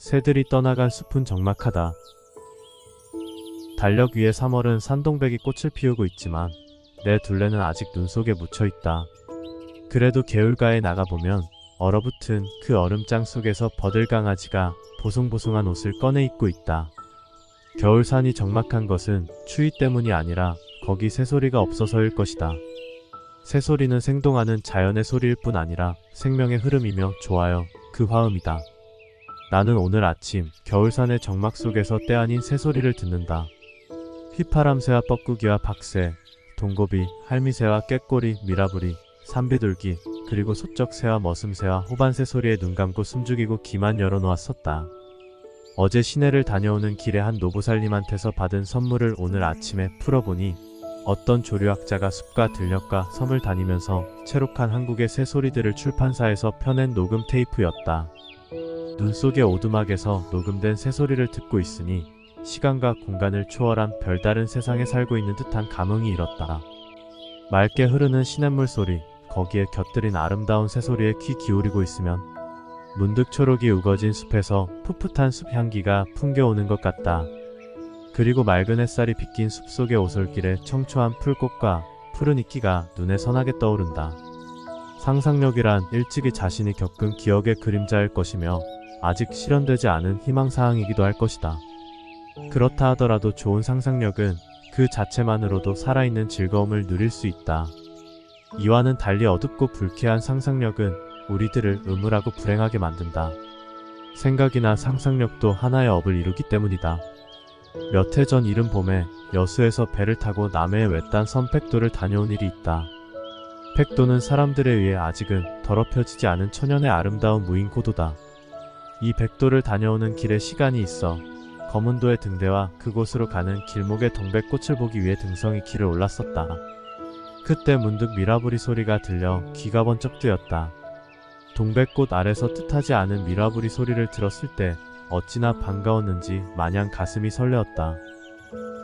새들이 떠나간 숲은 적막하다. 달력 위에 3월은 산동백이 꽃을 피우고 있지만 내 둘레는 아직 눈 속에 묻혀있다. 그래도 개울가에 나가보면 얼어붙은 그 얼음장 속에서 버들강아지가 보송보송한 옷을 꺼내 입고 있다. 겨울산이 적막한 것은 추위 때문이 아니라 거기 새소리가 없어서일 것이다. 새소리는 생동하는 자연의 소리일 뿐 아니라 생명의 흐름이며 좋아요, 그 화음이다. 나는 오늘 아침 겨울산의 적막 속에서 때 아닌 새소리를 듣는다. 휘파람새와 뻐꾸기와 박새, 동고비, 할미새와 꾀꼬리, 미라부리, 산비둘기, 그리고 소쩍새와 머슴새와 호반새 소리에 눈 감고 숨죽이고 귀만 열어놓았었다. 어제 시내를 다녀오는 길에 한 노부살님한테서 받은 선물을 오늘 아침에 풀어보니 어떤 조류학자가 숲과 들녘과 섬을 다니면서 채록한 한국의 새소리들을 출판사에서 펴낸 녹음 테이프였다. 눈 속의 오두막에서 녹음된 새소리를 듣고 있으니 시간과 공간을 초월한 별다른 세상에 살고 있는 듯한 감흥이 일었다. 맑게 흐르는 시냇물 소리, 거기에 곁들인 아름다운 새소리에 귀 기울이고 있으면 문득 초록이 우거진 숲에서 풋풋한 숲 향기가 풍겨오는 것 같다. 그리고 맑은 햇살이 비낀 숲속의 오솔길에 청초한 풀꽃과 푸른 이끼가 눈에 선하게 떠오른다. 상상력이란 일찍이 자신이 겪은 기억의 그림자일 것이며 아직 실현되지 않은 희망사항이기도 할 것이다. 그렇다 하더라도 좋은 상상력은 그 자체만으로도 살아있는 즐거움을 누릴 수 있다. 이와는 달리 어둡고 불쾌한 상상력은 우리들을 음울하고 불행하게 만든다. 생각이나 상상력도 하나의 업을 이루기 때문이다. 몇 해 전 이른 봄에 여수에서 배를 타고 남해의 외딴 섬 백도를 다녀온 일이 있다. 백도는 사람들에 의해 아직은 더럽혀지지 않은 천연의 아름다운 무인고도다. 이 백도를 다녀오는 길에 시간이 있어 검은도의 등대와 그곳으로 가는 길목의 동백꽃을 보기 위해 등성이 길을 올랐었다. 그때 문득 미라부리 소리가 들려 귀가 번쩍 뜨였다. 동백꽃 아래서 뜻하지 않은 미라부리 소리를 들었을 때 어찌나 반가웠는지 마냥 가슴이 설레었다.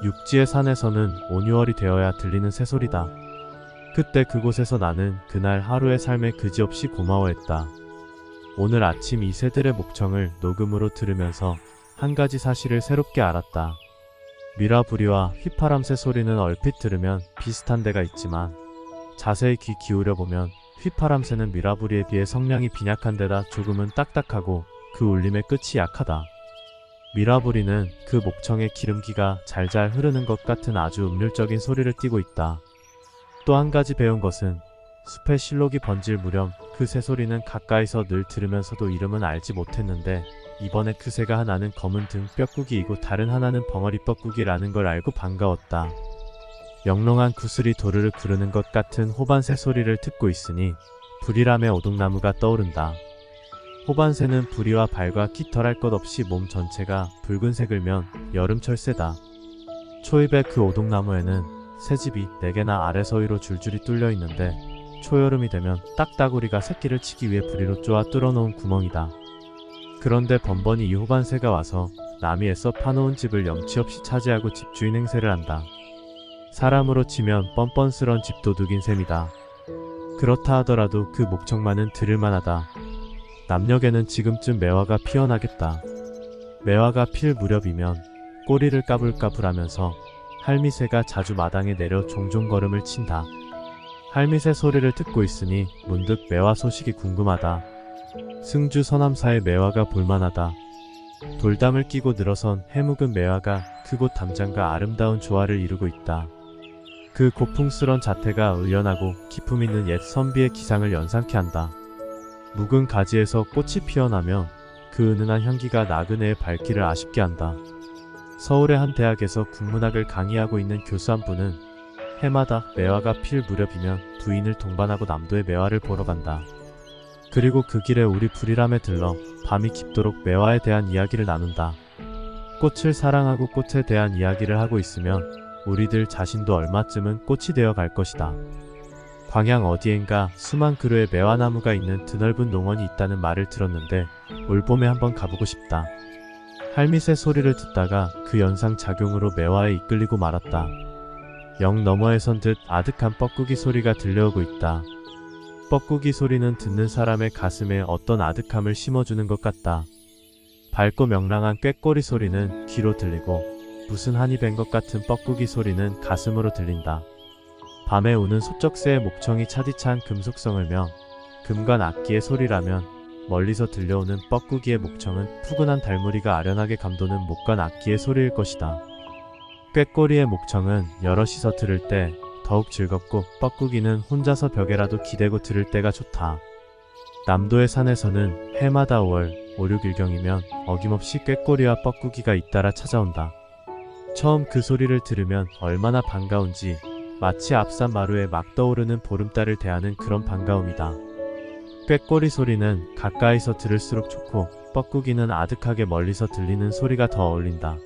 육지의 산에서는 5, 6월이 되어야 들리는 새소리다. 그때 그곳에서 나는 그날 하루의 삶에 그지없이 고마워했다. 오늘 아침 이 새들의 목청을 녹음으로 들으면서 한 가지 사실을 새롭게 알았다. 미라부리와 휘파람새 소리는 얼핏 들으면 비슷한 데가 있지만 자세히 귀 기울여보면 휘파람새는 미라부리에 비해 성량이 빈약한 데다 조금은 딱딱하고 그 울림의 끝이 약하다. 미라부리는 그 목청의 기름기가 잘잘 흐르는 것 같은 아주 음률적인 소리를 띠고 있다. 또 한 가지 배운 것은 숲에 실록이 번질 무렵 그 새소리는 가까이서 늘 들으면서도 이름은 알지 못했는데 이번에 그 새가 하나는 검은 등 뼈꾸기이고 다른 하나는 벙어리 뻐꾸기라는 걸 알고 반가웠다. 영롱한 구슬이 도르르 구르는 것 같은 호반새 소리를 듣고 있으니 불이람의 오동나무가 떠오른다. 호반새는 부리와 발과 깃털할 것 없이 몸 전체가 붉은색을 면 여름철 새다. 초입의 그 오동나무에는 새집이 4개나 아래서 위로 줄줄이 뚫려 있는데 초여름이 되면 딱따구리가 새끼를 치기 위해 부리로 쪼아 뚫어놓은 구멍이다. 그런데 번번이 이 호반새가 와서 남이 애써 파놓은 집을 염치 없이 차지하고 집주인 행세를 한다. 사람으로 치면 뻔뻔스런 집도둑인 셈이다. 그렇다 하더라도 그 목청만은 들을만하다. 남녘에는 지금쯤 매화가 피어나겠다. 매화가 필 무렵이면 꼬리를 까불까불하면서 할미새가 자주 마당에 내려 종종 걸음을 친다. 할미새 소리를 듣고 있으니 문득 매화 소식이 궁금하다. 승주 서남사의 매화가 볼만하다. 돌담을 끼고 늘어선 해묵은 매화가 그곳 담장과 아름다운 조화를 이루고 있다. 그 고풍스런 자태가 의연하고 기품 있는 옛 선비의 기상을 연상케 한다. 묵은 가지에서 꽃이 피어나며 그 은은한 향기가 나그네의 발길을 아쉽게 한다. 서울의 한 대학에서 국문학을 강의하고 있는 교수 한 분은 해마다 매화가 필 무렵이면 부인을 동반하고 남도의 매화를 보러 간다. 그리고 그 길에 우리 불이람에 들러 밤이 깊도록 매화에 대한 이야기를 나눈다. 꽃을 사랑하고 꽃에 대한 이야기를 하고 있으면 우리들 자신도 얼마쯤은 꽃이 되어 갈 것이다. 광양 어디엔가 수만 그루의 매화나무가 있는 드넓은 농원이 있다는 말을 들었는데 올봄에 한번 가보고 싶다. 할미새 소리를 듣다가 그 연상작용으로 매화에 이끌리고 말았다. 영 너머에선 듯 아득한 뻐꾸기 소리가 들려오고 있다. 뻐꾸기 소리는 듣는 사람의 가슴에 어떤 아득함을 심어주는 것 같다. 밝고 명랑한 꾀꼬리 소리는 귀로 들리고 무슨 한이 밴 것 같은 뻐꾸기 소리는 가슴으로 들린다. 밤에 우는 소쩍새의 목청이 차디찬 금속성을 며 금관 악기의 소리라면 멀리서 들려오는 뻐꾸기의 목청은 푸근한 달무리가 아련하게 감도는 목관 악기의 소리일 것이다. 꾀꼬리의 목청은 여럿이서 들을 때 더욱 즐겁고 뻐꾸기는 혼자서 벽에라도 기대고 들을 때가 좋다. 남도의 산에서는 해마다 5월 5, 6일경이면 어김없이 꾀꼬리와 뻐꾸기가 잇따라 찾아온다. 처음 그 소리를 들으면 얼마나 반가운지 마치 앞산 마루에 막 떠오르는 보름달을 대하는 그런 반가움이다. 꾀꼬리 소리는 가까이서 들을수록 좋고 뻐꾸기는 아득하게 멀리서 들리는 소리가 더 어울린다.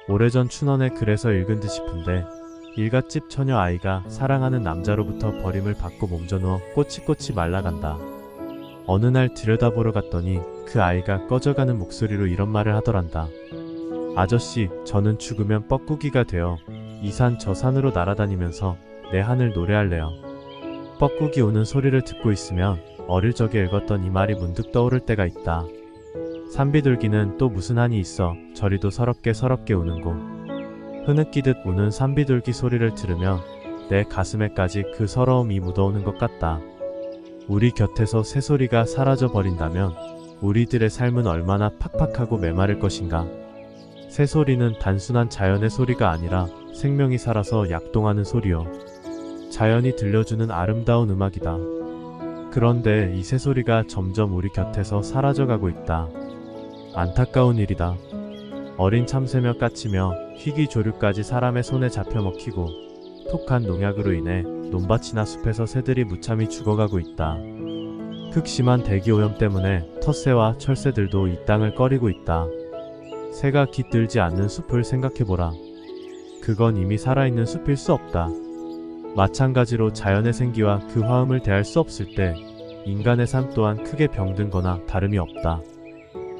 오래전 춘원에 그래서 읽은 듯 싶은데 일갓집 처녀 아이가 사랑하는 남자로부터 버림을 받고 몸져누워 꼬치꼬치 말라간다. 어느 날 들여다보러 갔더니 그 아이가 꺼져가는 목소리로 이런 말을 하더란다. 아저씨, 저는 죽으면 뻐꾸기가 되어 이 산 저 산으로 날아다니면서 내 하늘 노래할래요. 뻐꾸기 우는 소리를 듣고 있으면 어릴 적에 읽었던 이 말이 문득 떠오를 때가 있다. 산비둘기는 또 무슨 한이 있어 저리도 서럽게 우는고. 흐느끼듯 우는 산비둘기 소리를 들으면 내 가슴에까지 그 서러움이 묻어오는 것 같다. 우리 곁에서 새소리가 사라져 버린다면 우리들의 삶은 얼마나 팍팍하고 메마를 것인가. 새소리는 단순한 자연의 소리가 아니라 생명이 살아서 약동하는 소리요. 자연이 들려주는 아름다운 음악이다. 그런데 이 새소리가 점점 우리 곁에서 사라져가고 있다. 안타까운 일이다. 어린 참새며 까치며 희귀조류까지 사람의 손에 잡혀 먹히고 톡한 농약으로 인해 논밭이나 숲에서 새들이 무참히 죽어가고 있다. 극심한 대기오염 때문에 텃새와 철새들도 이 땅을 꺼리고 있다. 새가 깃들지 않는 숲을 생각해보라. 그건 이미 살아있는 숲일 수 없다. 마찬가지로 자연의 생기와 그 화음을 대할 수 없을 때 인간의 삶 또한 크게 병든거나 다름이 없다.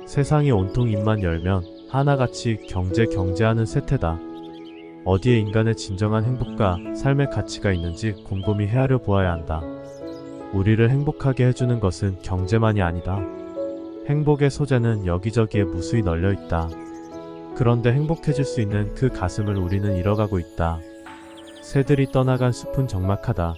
세상이 온통 입만 열면 하나같이 경제하는 세태다. 어디에 인간의 진정한 행복과 삶의 가치가 있는지 곰곰이 헤아려 보아야 한다. 우리를 행복하게 해주는 것은 경제만이 아니다. 행복의 소재는 여기저기에 무수히 널려 있다. 그런데 행복해질 수 있는 그 가슴을 우리는 잃어가고 있다. 새들이 떠나간 숲은 적막하다.